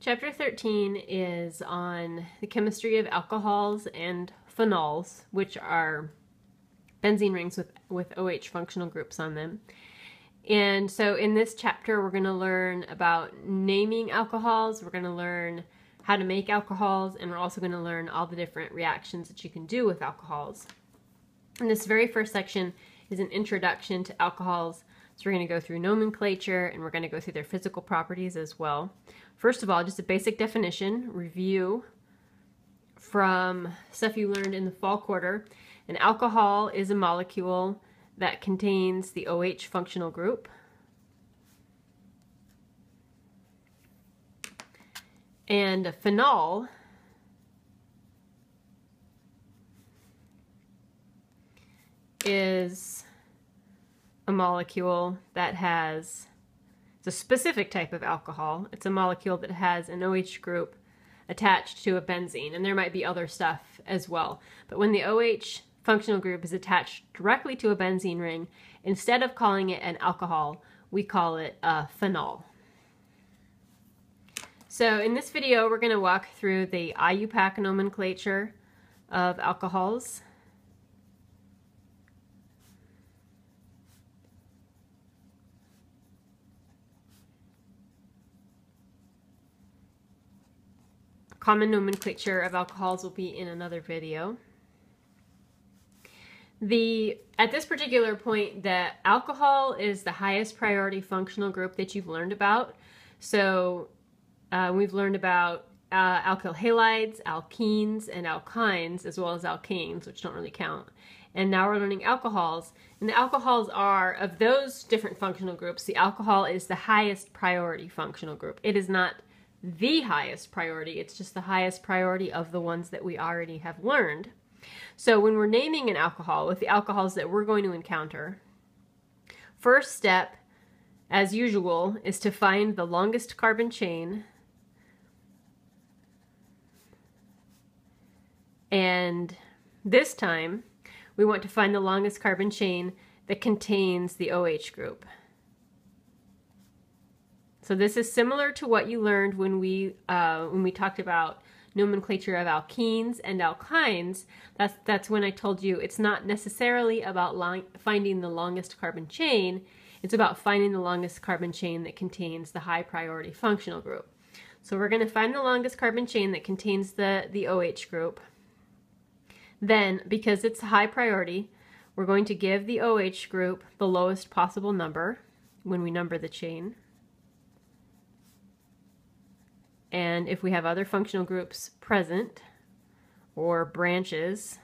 Chapter 13 is on the chemistry of alcohols and phenols, which are benzene rings with OH functional groups on them. And so in this chapter, we're going to learn about naming alcohols, we're going to learn how to make alcohols, and we're also going to learn all the different reactions that you can do with alcohols. And this very first section is an introduction to alcohols. So we're going to go through nomenclature, and we're going to go through their physical properties as well. First of all, just a basic definition, review from stuff you learned in the fall quarter. An alcohol is a molecule that contains the OH functional group. And a phenol is a molecule that has, it's a specific type of alcohol. It's a molecule that has an OH group attached to a benzene, and there might be other stuff as well. But when the OH functional group is attached directly to a benzene ring, instead of calling it an alcohol, we call it a phenol. So in this video, we're going to walk through the IUPAC nomenclature of alcohols. Common nomenclature of alcohols will be in another video. At this particular point, the alcohol is the highest priority functional group that you've learned about. So we've learned about alkyl halides, alkenes, and alkynes, as well as alkanes, which don't really count. And now we're learning alcohols. And the alcohols are, of those different functional groups, the alcohol is the highest priority functional group. It is not the highest priority, it's just the highest priority of the ones that we already have learned. So when we're naming an alcohol with the alcohols that we're going to encounter, first step, as usual, is to find the longest carbon chain. And this time, we want to find the longest carbon chain that contains the OH group. So this is similar to what you learned when we talked about nomenclature of alkenes and alkynes. That's when I told you it's not necessarily about finding the longest carbon chain. It's about finding the longest carbon chain that contains the high priority functional group. So we're going to find the longest carbon chain that contains the OH group. Then, because it's high priority, we're going to give the OH group the lowest possible number when we number the chain. And if we have other functional groups present or branches,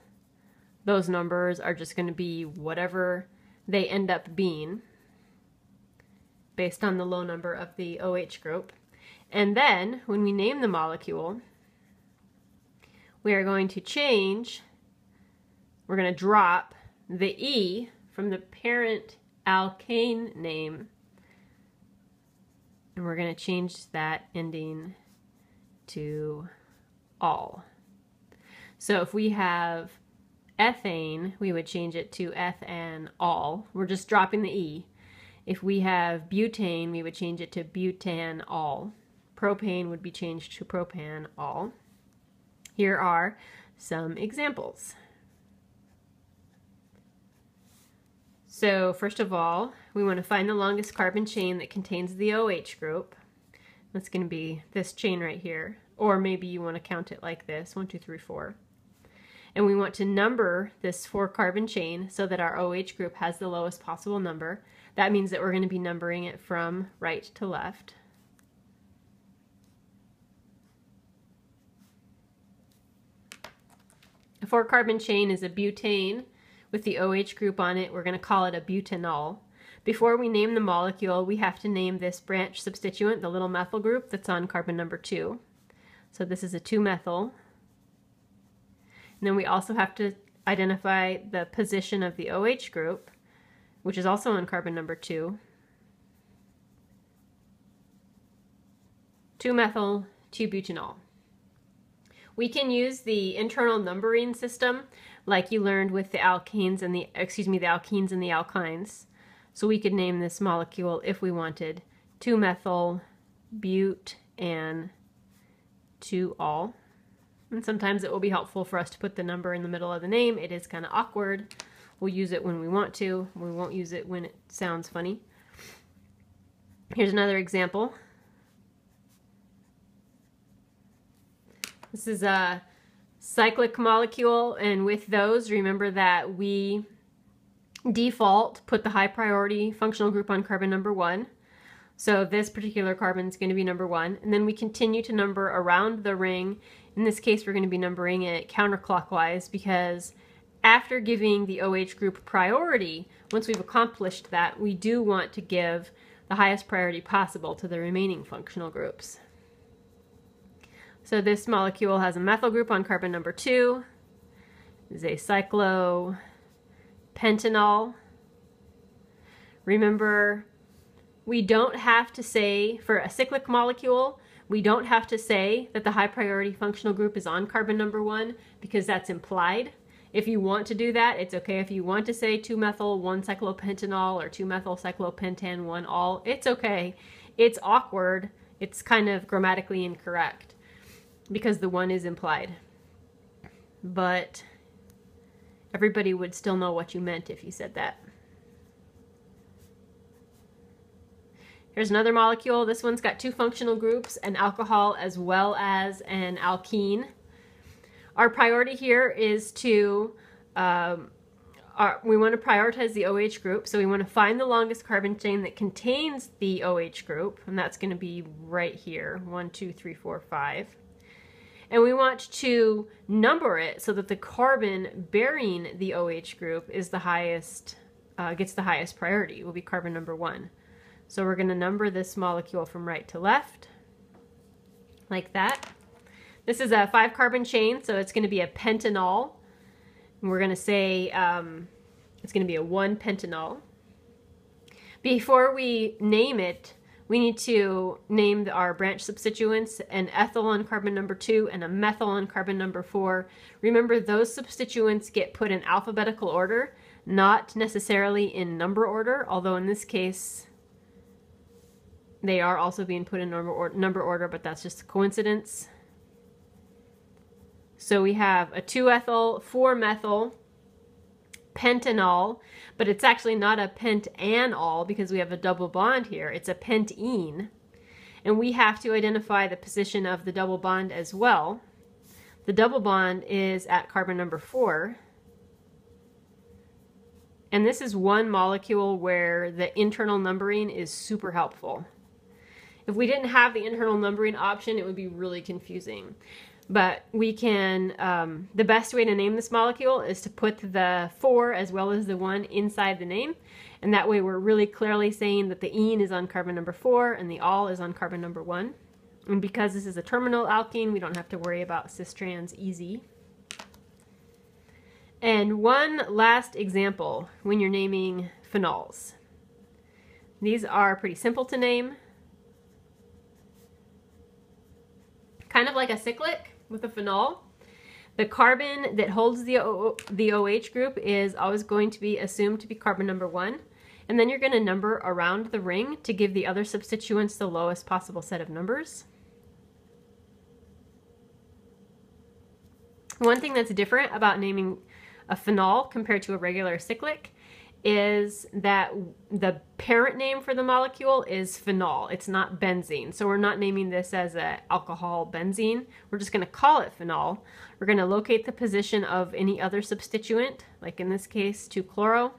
those numbers are just going to be whatever they end up being based on the low number of the OH group. And then when we name the molecule, we are going to change, we're going to drop the E from the parent alkane name, and we're going to change that ending to all. So if we have ethane, we would change it to ethanol. We're just dropping the E. If we have butane, we would change it to butanol. Propane would be changed to propanol. Here are some examples. So first of all, we want to find the longest carbon chain that contains the OH group. That's going to be this chain right here. Or maybe you want to count it like this, 1, 2, 3, 4. And we want to number this 4-carbon chain so that our OH group has the lowest possible number. That means that we're going to be numbering it from right to left. A 4-carbon chain is a butane with the OH group on it. We're going to call it a butanol. Before we name the molecule, we have to name this branch substituent, the little methyl group that's on carbon number 2. So this is a 2-methyl. And then we also have to identify the position of the OH group, which is also on carbon number 2. 2-methyl, 2-butanol. We can use the internal numbering system like you learned with the alkenes and the alkenes and the alkynes. So we could name this molecule if we wanted 2-methyl butanol. to all. And sometimes it will be helpful for us to put the number in the middle of the name. It is kind of awkward. We'll use it when we want to. We won't use it when it sounds funny. Here's another example. This is a cyclic molecule, and with those, remember that we default put the high priority functional group on carbon number 1. So this particular carbon is going to be number 1, and then we continue to number around the ring. In this case, we're going to be numbering it counterclockwise because after giving the OH group priority, once we've accomplished that, we do want to give the highest priority possible to the remaining functional groups. So this molecule has a methyl group on carbon number 2. This is a cyclopentanol. Remember, we don't have to say, for a cyclic molecule, we don't have to say that the high priority functional group is on carbon number 1 because that's implied. If you want to do that, it's okay. If you want to say 2-methyl 1-cyclopentanol or 2-methyl cyclopentan 1-all, it's okay. It's awkward. It's kind of grammatically incorrect because the 1 is implied. But everybody would still know what you meant if you said that. Here's another molecule. This one's got 2 functional groups, an alcohol as well as an alkene. Our priority here is to, we want to prioritize the OH group, so we want to find the longest carbon chain that contains the OH group, and that's going to be right here, 1, 2, 3, 4, 5. And we want to number it so that the carbon bearing the OH group is the highest, gets the highest priority. It will be carbon number 1. So we're going to number this molecule from right to left, like that. This is a 5-carbon chain, so it's going to be a pentanol. And we're going to say it's going to be a 1-pentanol. Before we name it, we need to name our branch substituents, an ethyl on carbon number 2 and a methyl on carbon number 4. Remember, those substituents get put in alphabetical order, not necessarily in number order, although in this case they are also being put in number order, but that's just a coincidence. So we have a 2-ethyl, 4-methyl, pentanol, but it's actually not a pentanol because we have a double bond here. It's a pentene. And we have to identify the position of the double bond as well. The double bond is at carbon number 4. And this is one molecule where the internal numbering is super helpful. If we didn't have the internal numbering option, it would be really confusing. But we can, the best way to name this molecule is to put the 4 as well as the 1 inside the name. And that way we're really clearly saying that the ene is on carbon number 4 and the all is on carbon number 1. And because this is a terminal alkene, we don't have to worry about cis trans easy. And one last example when you're naming phenols. These are pretty simple to name. Kind of like a cyclic with a phenol. The carbon that holds the OH group is always going to be assumed to be carbon number 1. And then you're going to number around the ring to give the other substituents the lowest possible set of numbers. One thing that's different about naming a phenol compared to a regular cyclic is that the parent name for the molecule is phenol. It's not benzene. So we're not naming this as an alcohol benzene. We're just going to call it phenol. We're going to locate the position of any other substituent, like in this case 2-chloro,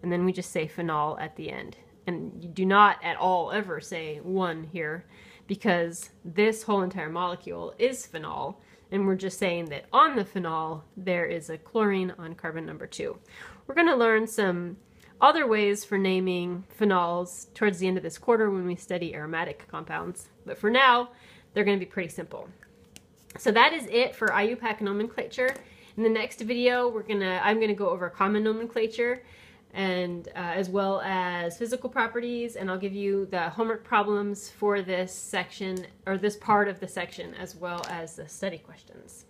and then we just say phenol at the end. And you do not at all ever say 1 here because this whole entire molecule is phenol, and we're just saying that on the phenol there is a chlorine on carbon number 2. We're going to learn some other ways for naming phenols towards the end of this quarter when we study aromatic compounds. But for now, they're going to be pretty simple. So that is it for IUPAC nomenclature. In the next video, I'm going to go over common nomenclature and as well as physical properties, and I'll give you the homework problems for this section, or this part of the section, as well as the study questions.